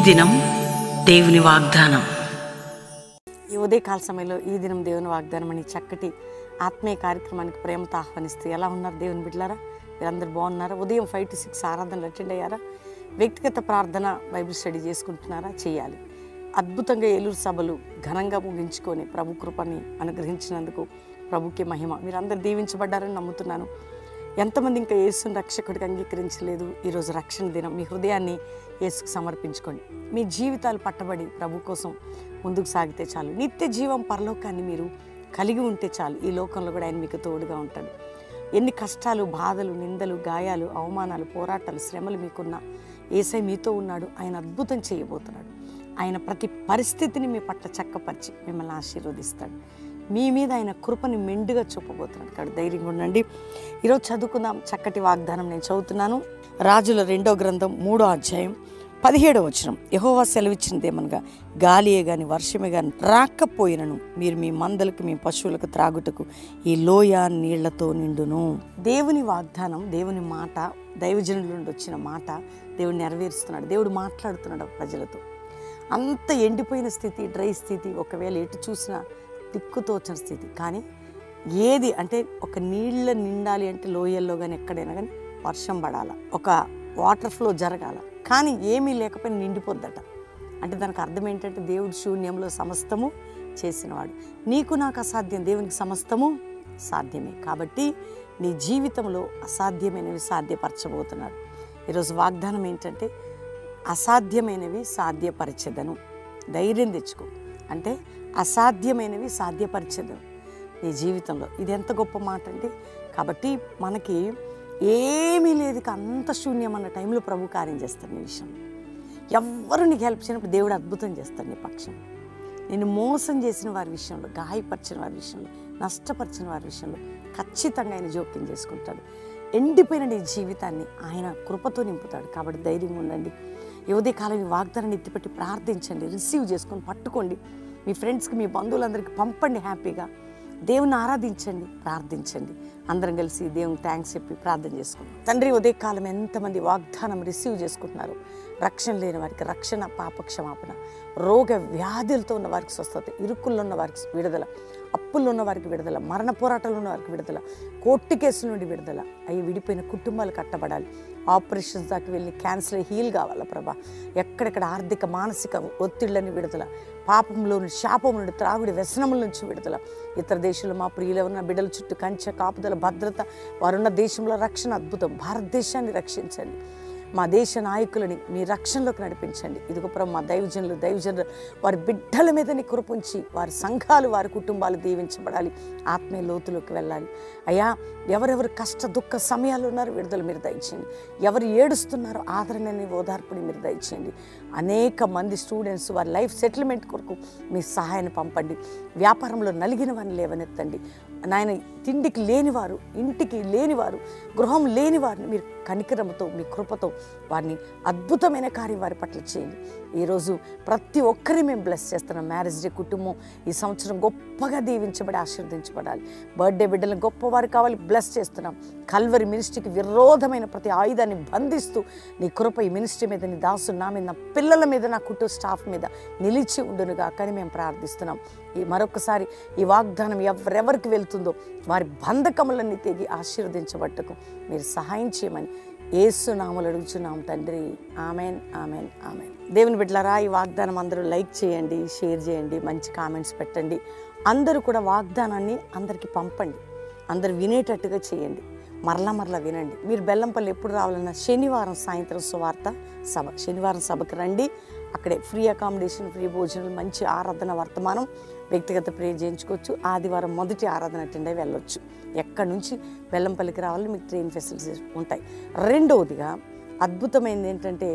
దినం దేవుని వాగ్దానం. ఈ ఉదయకాల సమయంలో ఈ దినం దేవుని వాగ్దానం అని చక్కటి ఆత్మీయ కార్యక్రమానికి ప్రేమతో ఆహ్వానిస్తూ ఎలా ఉన్నారు దేవుని బిడ్డలారా? మీరందరూ బాగున్నారా? ఉదయం 5 to 6 ఆరాధనలు అటెండ్ అయ్యారా? వ్యక్తిగత ప్రార్థన బైబిల్ స్టడీ చేసుకుంటున్నారా? చేయాలి. అద్భుతంగా ఏలూరు సభలు ఘనంగా ముగించుకొని ప్రభు కృపని అనుగ్రహించినందుకు ప్రభుకి మహిమ. మీరందరూ దీవించబడ్డారని నమ్ముతున్నాను. ఎంతమంది ఇంకా యేసుని రక్షకుడికి అంగీకరించలేదు? ఈరోజు రక్షణ దినం. మీ హృదయాన్ని యేసుకు సమర్పించుకోండి. మీ జీవితాలు పట్టబడి ప్రభు కోసం ముందుకు సాగితే చాలు. నిత్య జీవం పరలోకాన్ని మీరు కలిగి ఉంటే చాలు. ఈ లోకంలో కూడా ఆయన మీకు తోడుగా ఉంటాడు. ఎన్ని కష్టాలు, బాధలు, నిందలు, గాయాలు, అవమానాలు, పోరాటాలు, శ్రమలు మీకున్నా యేసై మీతో ఉన్నాడు. ఆయన అద్భుతం చేయబోతున్నాడు. ఆయన ప్రతి పరిస్థితిని మీ పట్ల చక్కపరిచి మిమ్మల్ని ఆశీర్వదిస్తాడు. మీ మీద ఆయన కృపని మెండుగా చూపబోతున్నాడు. కాబట్టి ధైర్యంగా ఉండండి. ఈరోజు చదువుకుందాం చక్కటి వాగ్దానం. నేను చదువుతున్నాను. రాజుల 2వ గ్రంథం 3వ అధ్యాయం 17వ వచనం. యెహోవా సెలవిచ్చినదేమనగా, గాలియే గాని వర్షమే గాని రాకపోయినను మీరు మీ మందలకు మీ పశువులకు త్రాగుటకు ఈ లోయ నీళ్లతో నిండును. దేవుని వాగ్దానం, దేవుని మాట, దైవజనుల నుండి వచ్చిన మాట దేవుడు నెరవేరుస్తున్నాడు. దేవుడు మాట్లాడుతున్నాడు ప్రజలతో. అంత ఎండిపోయిన స్థితి, డ్రై స్థితి, ఒకవేళ ఎటు చూసినా దిక్కుతోచని స్థితి. కానీ ఏది అంటే ఒక నీళ్ళ నిండాలి అంటే లోయల్లో కానీ ఎక్కడైనా కానీ వర్షం పడాల, ఒక వాటర్ ఫ్లో జరగాల. కానీ ఏమీ లేకపోయినా నిండిపోద్దట. అంటే దానికి అర్థం ఏంటంటే దేవుడు శూన్యంలో సమస్తము చేసినవాడు. నీకు నాకు అసాధ్యం, దేవునికి సమస్తము సాధ్యమే. కాబట్టి నీ జీవితంలో అసాధ్యమైనవి సాధ్యపరచబోతున్నాడు. ఈరోజు వాగ్దానం ఏంటంటే, అసాధ్యమైనవి సాధ్యపరచెదను. ధైర్యం తెచ్చుకో. అంటే అసాధ్యమైనవి సాధ్యపరచెదను నీ జీవితంలో. ఇది ఎంత గొప్ప మాట అండి. కాబట్టి మనకి ఏమీ లేదు, అంత శూన్యం అన్న టైంలో ప్రభు కార్యం చేస్తాడు నీ విషయంలో. ఎవ్వరు నీకు హెల్ప్ చేయనప్పుడు దేవుడు అద్భుతం చేస్తాడు నీ పక్షం. నేను మోసం చేసిన వారి విషయంలో, గాయపరిచిన వారి విషయంలో, నష్టపరిచిన వారి విషయంలో ఖచ్చితంగా ఆయన జోక్యం చేసుకుంటాడు. ఎండిపోయిన నీ జీవితాన్ని ఆయన కృపతో నింపుతాడు. కాబట్టి ధైర్యంగా ఉండండి. ఈ ఉదయకాలం ఈ వాగ్దానాన్ని ఎత్తిపెట్టి ప్రార్థించండి, రిసీవ్ చేసుకొని పట్టుకోండి. మీ ఫ్రెండ్స్కి, మీ బంధువులందరికీ పంపండి. హ్యాపీగా దేవుని ఆరాధించండి, ప్రార్థించండి. అందరం కలిసి దేవుని థ్యాంక్స్ చెప్పి ప్రార్థన చేసుకుంటాం. తండ్రి, ఉదయకాలం ఎంతమంది వాగ్దానం రిసీవ్ చేసుకుంటున్నారు? రక్షణ లేని వారికి రక్షణ, పాప క్షమాపణ, రోగ వ్యాధులతో ఉన్న వారికి స్వస్థత, ఇరుకుల్లో ఉన్న వారికి విడుదల, అప్పుల్లో ఉన్న వారికి విడుదల, మరణ పోరాటాలు ఉన్న వారికి విడుదల, కోర్టు కేసుల నుండి విడుదల. అవి విడిపోయిన కుటుంబాలు కట్టబడాలి. ఆపరేషన్స్ దాకా వెళ్ళి క్యాన్సర్ హీల్ కావాలా ప్రభా. ఎక్కడెక్కడ ఆర్థిక, మానసిక ఒత్తిళ్ళని విడుదల, పాపంలో నుండి, శాపం నుండి, త్రాగుడి వ్యసనముల నుంచి విడుదల. ఇతర దేశంలో మా ప్రియులు ఉన్న బిడ్డల చుట్టూ కంచె, కాపుదల, భద్రత, వారున్న దేశంలో రక్షణ అద్భుతం. భారతదేశాన్ని రక్షించండి. మా దేశ నాయకులని మీ రక్షణలోకి నడిపించండి. ఇదిగో ప్రభు, మా దైవజనులు వారి బిడ్డల మీద నీ కృపంచి వారి సంఘాలు, వారి కుటుంబాలు దీవించబడాలి. ఆత్మీయ లోతులోకి వెళ్ళాలి. అయ్యా, ఎవరెవరు కష్ట దుఃఖ సమయాలు ఉన్నారో విడుదల మీరు దయచేయండి. ఎవరు ఏడుస్తున్నారో ఆదరణని, ఓదార్పుని మీరు దయచేయండి. అనేక మంది స్టూడెంట్స్ వారి లైఫ్ సెటిల్మెంట్ కొరకు మీ సహాయాన్ని పంపండి. వ్యాపారంలో నలిగిన వారిని లేవనెత్తండి నాయన. తిండికి లేనివారు, ఇంటికి లేనివారు, గృహం లేని వారిని మీరు కనికరంతో, మీ కృపతో వారిని అద్భుతమైన కార్యం వారి పట్ల చేయండి. ఈరోజు ప్రతి ఒక్కరిని మేము బ్లెస్ చేస్తున్నాం. మ్యారేజ్ డే కుటుంబం ఈ సంవత్సరం గొప్పగా దీవించబడి ఆశీర్వదించబడాలి. బర్త్డే బిడ్డలను గొప్పవారు కావాలి, బ్లెస్ చేస్తున్నాం. కల్వరి మినిస్ట్రీకి విరోధమైన ప్రతి ఆయుధాన్ని బంధిస్తూ నీ కృప ఈ మినిస్ట్రీ మీద, నీ దాసు నా మీద, నా పిల్లల మీద, నా కుటుంబ స్టాఫ్ మీద నిలిచి ఉండునుగా కానీ మేము ప్రార్థిస్తున్నాం. మరొకసారి ఈ వాగ్దానం ఎవరెవరికి వెళ్తుందో వారి బంధకములన్నీ తెగి ఆశీర్వదించబట్టకు మీరు సహాయం చేయమని యేసు నామములో అడుగుచున్నాం తండ్రి. Amen, amen, amen. దేవుని బిడ్డలారా, ఈ వాగ్దానం అందరూ లైక్ చేయండి, షేర్ చేయండి, మంచి కామెంట్స్ పెట్టండి. అందరూ కూడా వాగ్దానాన్ని అందరికీ పంపండి. అందరూ వినేటట్టుగా చేయండి. మరలా వినండి. మీరు బెల్లంపల్లి ఎప్పుడు రావాలన్నా శనివారం సాయంత్రం సువార్త సభ, శనివారం సభకు రండి. అక్కడే ఫ్రీ అకామిడేషన్, ఫ్రీ భోజనాలు, మంచి ఆరాధన వర్తమానం, వ్యక్తిగత ప్రేయర్ చేయించుకోవచ్చు. ఆదివారం మొదటి ఆరాధన అటెండ్ అయ్యి వెళ్ళొచ్చు. ఎక్కడి నుంచి బెల్లంపల్లికి రావాలని మీకు ట్రైన్ ఫెసిలిటీస్ ఉంటాయి. రెండవదిగా అద్భుతమైనది ఏంటంటే,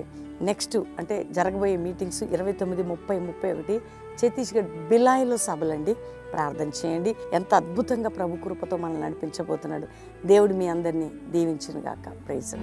నెక్స్ట్ అంటే జరగబోయే మీటింగ్స్ 29, 30, 31 ఛత్తీస్గఢ్ బిలాయిలో సభలండి. ప్రార్థన చేయండి. ఎంత అద్భుతంగా ప్రభు కృపతో మనల్ని నడిపించబోతున్నాడు. దేవుడు మీ అందరినీ దీవించును గాక. ప్రైజ్.